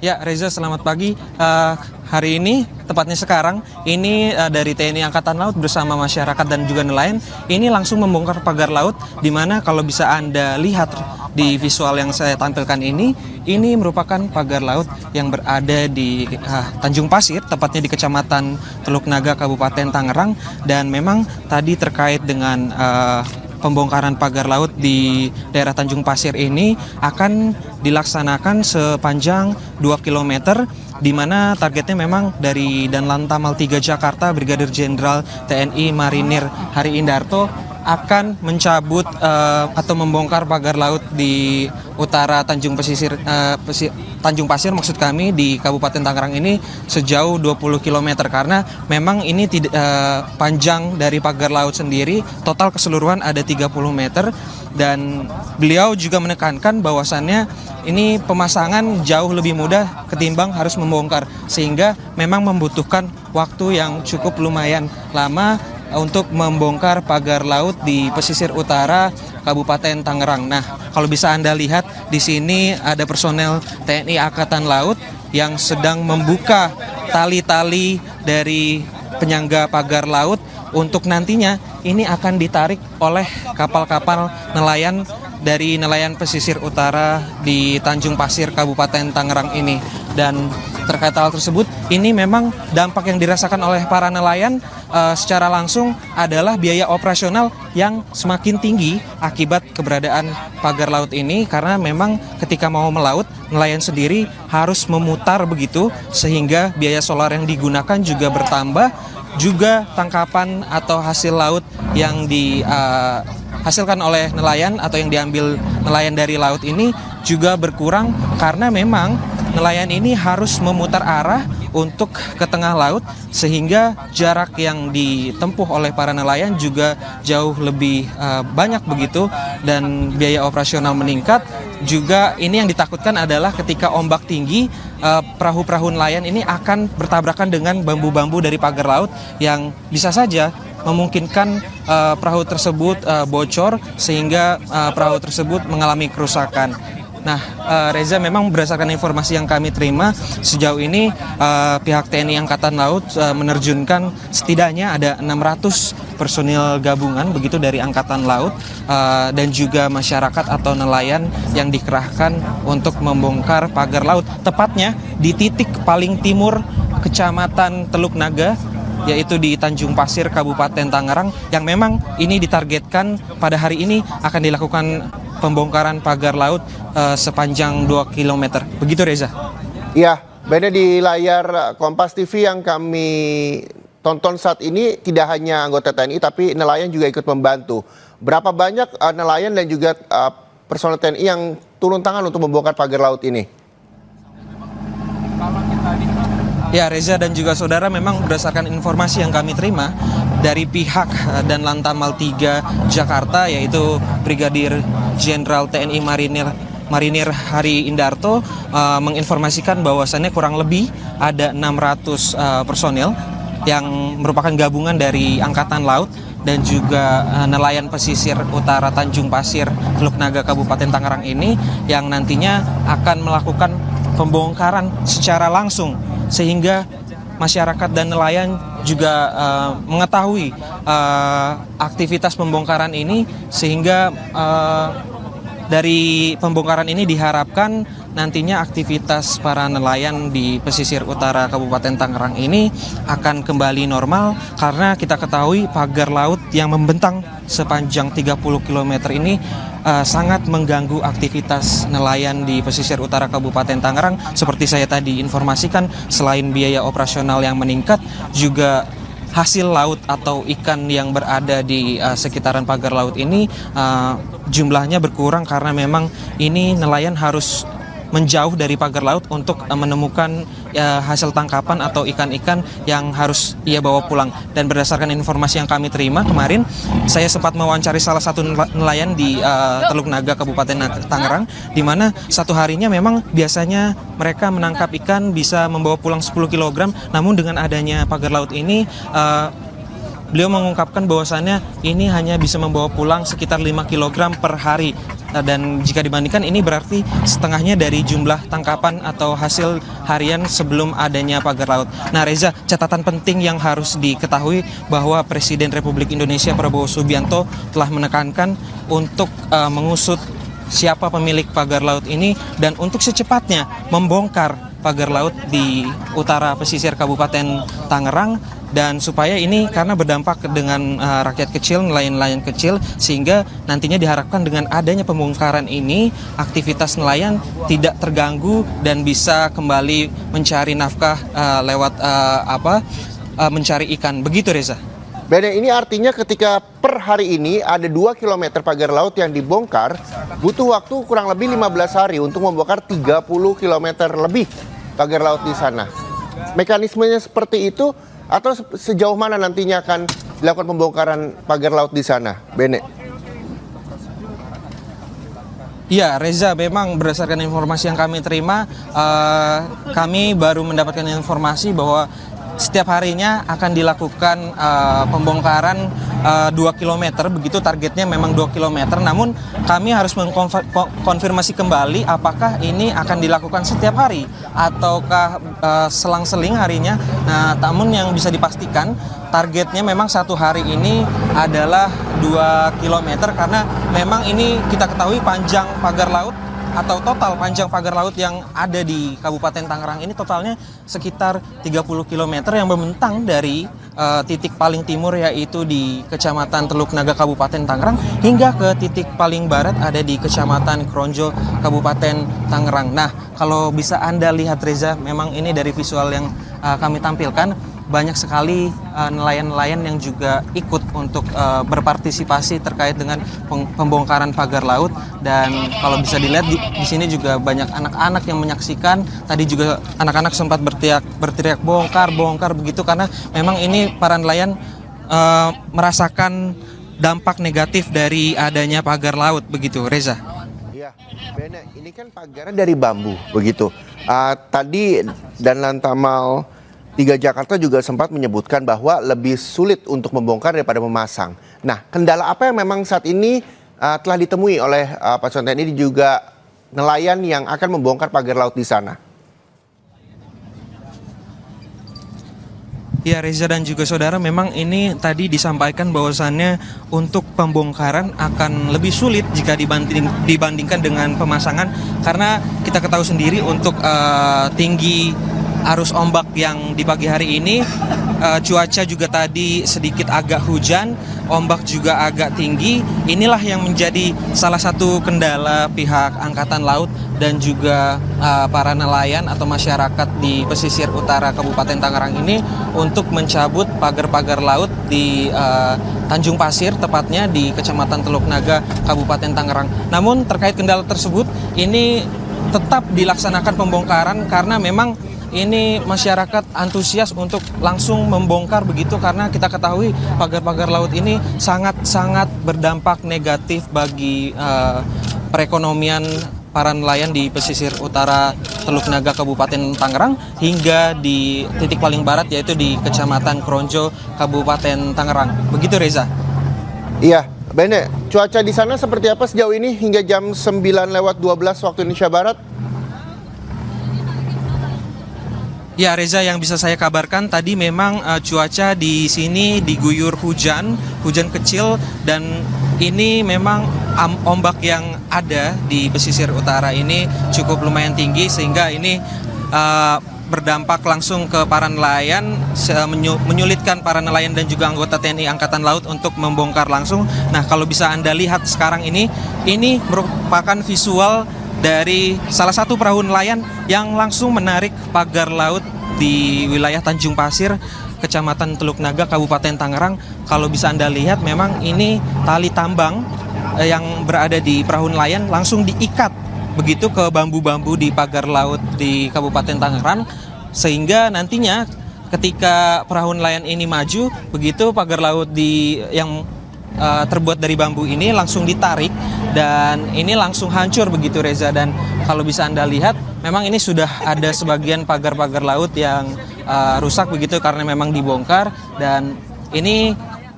Ya, Reza, selamat pagi. Hari ini, tepatnya sekarang, ini dari TNI Angkatan Laut bersama masyarakat dan juga nelayan, ini langsung membongkar pagar laut, di mana kalau bisa Anda lihat di visual yang saya tampilkan ini merupakan pagar laut yang berada di Tanjung Pasir, tepatnya di Kecamatan Teluk Naga, Kabupaten Tangerang, dan memang tadi terkait dengan pembongkaran pagar laut di daerah Tanjung Pasir ini akan dilaksanakan sepanjang 2 km, di mana targetnya memang dari Danlantamal 3 Jakarta, Brigadir Jenderal TNI Marinir Hari Indarto akan mencabut atau membongkar pagar laut di utara Tanjung Pasir maksud kami di Kabupaten Tangerang ini sejauh 20 km, karena memang ini panjang dari pagar laut sendiri total keseluruhan ada 30 meter, dan beliau juga menekankan bahwasannya ini pemasangan jauh lebih mudah ketimbang harus membongkar, sehingga memang membutuhkan waktu yang cukup lumayan lama untuk membongkar pagar laut di pesisir utara Kabupaten Tangerang. Nah, kalau bisa Anda lihat di sini ada personel TNI Angkatan Laut yang sedang membuka tali-tali dari penyangga pagar laut untuk nantinya ini akan ditarik oleh kapal-kapal nelayan dari nelayan pesisir utara di Tanjung Pasir Kabupaten Tangerang ini. Dan terkait hal tersebut, ini memang dampak yang dirasakan oleh para nelayan secara langsung adalah biaya operasional yang semakin tinggi akibat keberadaan pagar laut ini, karena memang ketika mau melaut, nelayan sendiri harus memutar begitu, sehingga biaya solar yang digunakan juga bertambah, juga tangkapan atau hasil laut yang dihasilkan oleh nelayan atau yang diambil nelayan dari laut ini juga berkurang, karena memang nelayan ini harus memutar arah untuk ke tengah laut, sehingga jarak yang ditempuh oleh para nelayan juga jauh lebih banyak begitu, dan biaya operasional meningkat. Juga ini yang ditakutkan adalah ketika ombak tinggi, perahu-perahu nelayan ini akan bertabrakan dengan bambu-bambu dari pagar laut yang bisa saja memungkinkan perahu tersebut bocor, sehingga perahu tersebut mengalami kerusakan. Nah, Reza, memang berdasarkan informasi yang kami terima sejauh ini pihak TNI Angkatan Laut menerjunkan setidaknya ada 600 personil gabungan begitu dari Angkatan Laut dan juga masyarakat atau nelayan yang dikerahkan untuk membongkar pagar laut, tepatnya di titik paling timur Kecamatan Teluk Naga, yaitu di Tanjung Pasir Kabupaten Tangerang, yang memang ini ditargetkan pada hari ini akan dilakukan pembongkaran pagar laut sepanjang 2 km. Begitu, Reza. Iya, Beda di layar Kompas TV yang kami tonton saat ini tidak hanya anggota TNI tapi nelayan juga ikut membantu. Berapa banyak nelayan dan juga personel TNI yang turun tangan untuk membongkar pagar laut ini? Ya, Reza dan juga saudara, memang berdasarkan informasi yang kami terima dari pihak Danlantamal 3 Jakarta, yaitu Brigadir Jenderal TNI Marinir Hari Indarto, menginformasikan bahwasannya kurang lebih ada 600 personel yang merupakan gabungan dari Angkatan Laut dan juga nelayan pesisir utara Tanjung Pasir Teluk Naga Kabupaten Tangerang ini, yang nantinya akan melakukan pembongkaran secara langsung, sehingga masyarakat dan nelayan juga mengetahui aktivitas pembongkaran ini, sehingga dari pembongkaran ini diharapkan nantinya aktivitas para nelayan di pesisir utara Kabupaten Tangerang ini akan kembali normal, karena kita ketahui pagar laut yang membentang sepanjang 30 km ini sangat mengganggu aktivitas nelayan di pesisir utara Kabupaten Tangerang. Seperti saya tadi informasikan, selain biaya operasional yang meningkat, juga hasil laut atau ikan yang berada di sekitaran pagar laut ini jumlahnya berkurang, karena memang ini nelayan harus menjauh dari pagar laut untuk menemukan hasil tangkapan atau ikan-ikan yang harus ia bawa pulang. Dan berdasarkan informasi yang kami terima kemarin, saya sempat mewawancari salah satu nelayan di Teluk Naga Kabupaten Tangerang, di mana satu harinya memang biasanya mereka menangkap ikan bisa membawa pulang 10 kg, namun dengan adanya pagar laut ini beliau mengungkapkan bahwasannya ini hanya bisa membawa pulang sekitar 5 kg per hari. Dan jika dibandingkan ini berarti setengahnya dari jumlah tangkapan atau hasil harian sebelum adanya pagar laut. Nah Reza, catatan penting yang harus diketahui bahwa Presiden Republik Indonesia Prabowo Subianto telah menekankan untuk mengusut siapa pemilik pagar laut ini dan untuk secepatnya membongkar pagar laut di utara pesisir Kabupaten Tangerang, dan supaya ini karena berdampak dengan rakyat kecil, nelayan-nelayan kecil, sehingga nantinya diharapkan dengan adanya pembongkaran ini aktivitas nelayan tidak terganggu dan bisa kembali mencari nafkah lewat mencari ikan. Begitu Reza. Bene, ini artinya ketika per hari ini ada 2 km pagar laut yang dibongkar, butuh waktu kurang lebih 15 hari untuk membongkar 30 km lebih pagar laut di sana. Mekanismenya seperti itu atau sejauh mana nantinya akan dilakukan pembongkaran pagar laut di sana, Bene? Ya Reza, memang berdasarkan informasi yang kami terima, kami baru mendapatkan informasi bahwa setiap harinya akan dilakukan pembongkaran 2 km, begitu targetnya memang 2 km. Namun kami harus mengkonfirmasi kembali apakah ini akan dilakukan setiap hari ataukah selang-seling harinya. Nah, namun yang bisa dipastikan targetnya memang satu hari ini adalah 2 km karena memang ini kita ketahui panjang pagar laut atau total panjang pagar laut yang ada di Kabupaten Tangerang ini totalnya sekitar 30 km yang membentang dari titik paling timur yaitu di Kecamatan Teluk Naga Kabupaten Tangerang hingga ke titik paling barat ada di Kecamatan Kronjo Kabupaten Tangerang. Nah, kalau bisa Anda lihat Reza, memang ini dari visual yang kami tampilkan, banyak sekali nelayan-nelayan yang juga ikut untuk berpartisipasi terkait dengan pembongkaran pagar laut, dan kalau bisa dilihat di sini juga banyak anak-anak yang menyaksikan. Tadi juga anak-anak sempat berteriak bongkar begitu karena memang ini para nelayan merasakan dampak negatif dari adanya pagar laut begitu, Reza. Iya, Bene, ini kan pagarnya dari bambu begitu. Tadi dan Lantamal 3 Jakarta juga sempat menyebutkan bahwa lebih sulit untuk membongkar daripada memasang. Nah, kendala apa yang memang saat ini telah ditemui oleh pasukan TNI juga nelayan yang akan membongkar pagar laut di sana? Ya Reza dan juga saudara, memang ini tadi disampaikan bahwasannya untuk pembongkaran akan lebih sulit jika dibandingkan dengan pemasangan, karena kita ketahui sendiri untuk tinggi arus ombak yang di pagi hari ini, cuaca juga tadi sedikit agak hujan, ombak juga agak tinggi. Inilah yang menjadi salah satu kendala pihak Angkatan Laut dan juga para nelayan atau masyarakat di pesisir utara Kabupaten Tangerang ini untuk mencabut pagar-pagar laut di Tanjung Pasir, tepatnya di Kecamatan Teluk Naga Kabupaten Tangerang. Namun terkait kendala tersebut, ini tetap dilaksanakan pembongkaran karena memang ini masyarakat antusias untuk langsung membongkar begitu, karena kita ketahui pagar-pagar laut ini sangat-sangat berdampak negatif bagi perekonomian para nelayan di pesisir utara Teluk Naga Kabupaten Tangerang hingga di titik paling barat yaitu di Kecamatan Kronjo Kabupaten Tangerang. Begitu Reza. Iya, Bene, cuaca di sana seperti apa sejauh ini hingga jam 9:12 waktu Indonesia Barat? Ya Reza, yang bisa saya kabarkan tadi memang cuaca di sini diguyur hujan kecil, dan ini memang ombak yang ada di pesisir utara ini cukup lumayan tinggi sehingga ini berdampak langsung ke para nelayan, menyulitkan para nelayan dan juga anggota TNI Angkatan Laut untuk membongkar langsung. Nah, kalau bisa Anda lihat sekarang ini merupakan visual dari salah satu perahu nelayan yang langsung menarik pagar laut di wilayah Tanjung Pasir, Kecamatan Teluk Naga, Kabupaten Tangerang. Kalau bisa Anda lihat, memang ini tali tambang yang berada di perahu nelayan langsung diikat begitu ke bambu-bambu di pagar laut di Kabupaten Tangerang, sehingga nantinya ketika perahu nelayan ini maju, begitu pagar laut yang terbuat dari bambu ini langsung ditarik dan ini langsung hancur begitu Reza. Dan kalau bisa Anda lihat, memang ini sudah ada sebagian pagar-pagar laut yang rusak begitu karena memang dibongkar, dan ini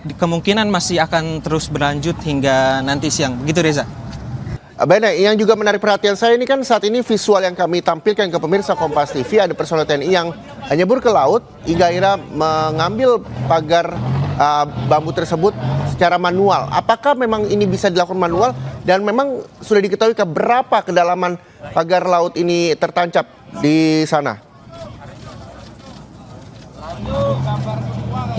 kemungkinan masih akan terus berlanjut hingga nanti siang. Begitu Reza. Bene, yang juga menarik perhatian saya ini kan saat ini visual yang kami tampilkan ke pemirsa Kompas TV, ada personel TNI yang nyebur ke laut hingga akhirnya mengambil pagar bambu tersebut secara manual. Apakah memang ini bisa dilakukan manual dan memang sudah diketahui berapa kedalaman pagar laut ini tertancap di sana?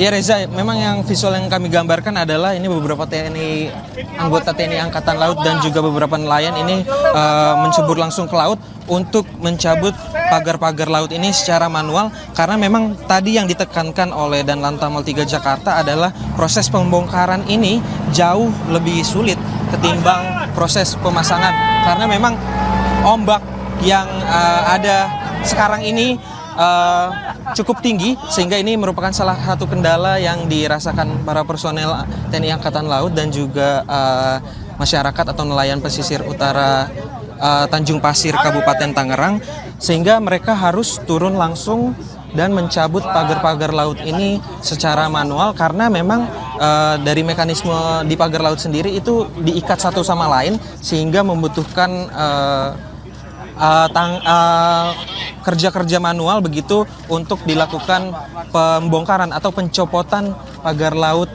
Ya Reza, memang yang visual yang kami gambarkan adalah ini beberapa anggota TNI Angkatan Laut dan juga beberapa nelayan ini mencebur langsung ke laut untuk mencabut pagar-pagar laut ini secara manual, karena memang tadi yang ditekankan oleh Danlantamal 3 Jakarta adalah proses pembongkaran ini jauh lebih sulit ketimbang proses pemasangan, karena memang ombak yang ada sekarang ini cukup tinggi, sehingga ini merupakan salah satu kendala yang dirasakan para personel TNI Angkatan Laut dan juga masyarakat atau nelayan pesisir utara Tanjung Pasir Kabupaten Tangerang, sehingga mereka harus turun langsung dan mencabut pagar-pagar laut ini secara manual, karena memang dari mekanisme di pagar laut sendiri itu diikat satu sama lain, sehingga membutuhkan kerja-kerja manual begitu untuk dilakukan pembongkaran atau pencopotan pagar laut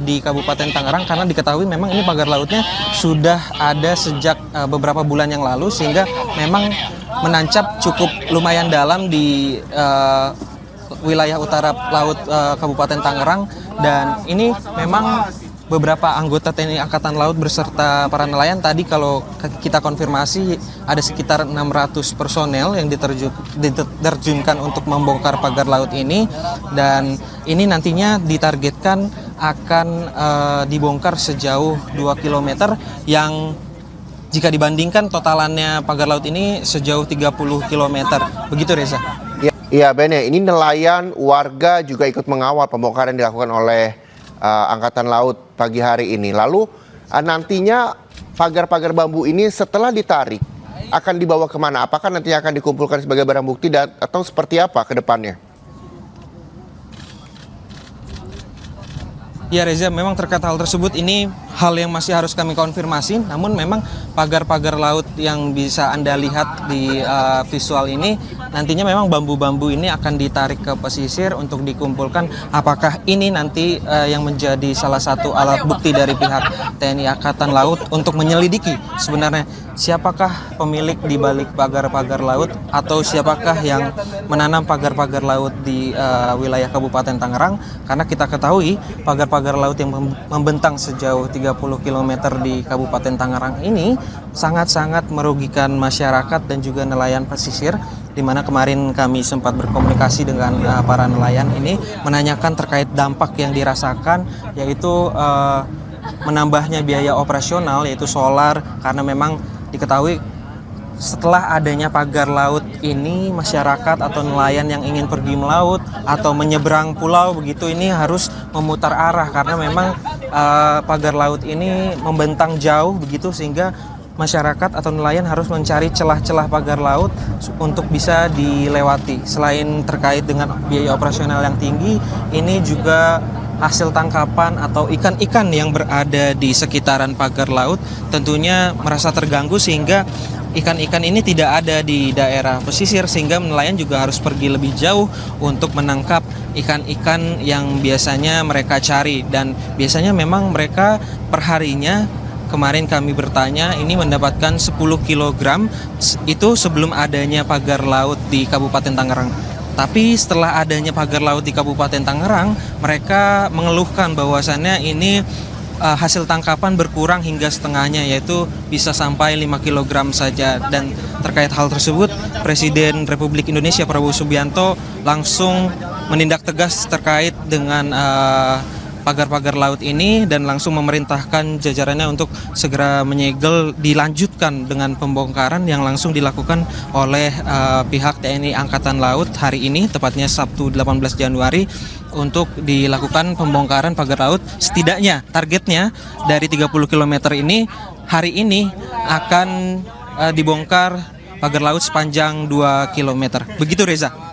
di Kabupaten Tangerang, karena diketahui memang ini pagar lautnya sudah ada sejak beberapa bulan yang lalu, sehingga memang menancap cukup lumayan dalam di wilayah utara laut Kabupaten Tangerang, dan ini memang beberapa anggota TNI Angkatan Laut beserta para nelayan tadi kalau kita konfirmasi ada sekitar 600 personel yang diterjunkan untuk membongkar pagar laut ini, dan ini nantinya ditargetkan akan dibongkar sejauh 2 km yang jika dibandingkan totalannya pagar laut ini sejauh 30 km. Begitu Reza. Iya Bene, ini nelayan, warga juga ikut mengawal pembongkaran yang dilakukan oleh Angkatan Laut pagi hari ini. Lalu nantinya pagar-pagar bambu ini setelah ditarik akan dibawa kemana? Apakah nantinya akan dikumpulkan sebagai barang bukti atau seperti apa ke depannya? Ya Reza, memang terkait hal tersebut ini hal yang masih harus kami konfirmasi, namun memang pagar-pagar laut yang bisa Anda lihat di visual ini nantinya memang bambu-bambu ini akan ditarik ke pesisir untuk dikumpulkan. Apakah ini nanti yang menjadi salah satu alat bukti dari pihak TNI Angkatan Laut untuk menyelidiki sebenarnya siapakah pemilik di balik pagar-pagar laut atau siapakah yang menanam pagar-pagar laut di wilayah Kabupaten Tangerang, karena kita ketahui pagar-pagar laut yang membentang sejauh 30 km di Kabupaten Tangerang ini sangat-sangat merugikan masyarakat dan juga nelayan pesisir, di mana kemarin kami sempat berkomunikasi dengan para nelayan ini menanyakan terkait dampak yang dirasakan, yaitu menambahnya biaya operasional yaitu solar, karena memang diketahui setelah adanya pagar laut ini masyarakat atau nelayan yang ingin pergi melaut atau menyeberang pulau begitu ini harus memutar arah, karena memang pagar laut ini membentang jauh begitu, sehingga masyarakat atau nelayan harus mencari celah-celah pagar laut untuk bisa dilewati. Selain terkait dengan biaya operasional yang tinggi, ini juga hasil tangkapan atau ikan-ikan yang berada di sekitaran pagar laut tentunya merasa terganggu, sehingga ikan-ikan ini tidak ada di daerah pesisir, sehingga nelayan juga harus pergi lebih jauh untuk menangkap ikan-ikan yang biasanya mereka cari, dan biasanya memang mereka perharinya, kemarin kami bertanya, ini mendapatkan 10 kg itu sebelum adanya pagar laut di Kabupaten Tangerang. Tapi setelah adanya pagar laut di Kabupaten Tangerang, mereka mengeluhkan bahwasannya ini hasil tangkapan berkurang hingga setengahnya, yaitu bisa sampai 5 kg saja. Dan terkait hal tersebut, Presiden Republik Indonesia Prabowo Subianto langsung menindak tegas terkait dengan pagar-pagar laut ini dan langsung memerintahkan jajarannya untuk segera menyegel, dilanjutkan dengan pembongkaran yang langsung dilakukan oleh pihak TNI Angkatan Laut hari ini, tepatnya Sabtu 18 Januari, untuk dilakukan pembongkaran pagar laut. Setidaknya targetnya dari 30 km ini hari ini akan dibongkar pagar laut sepanjang 2 km. Begitu Reza.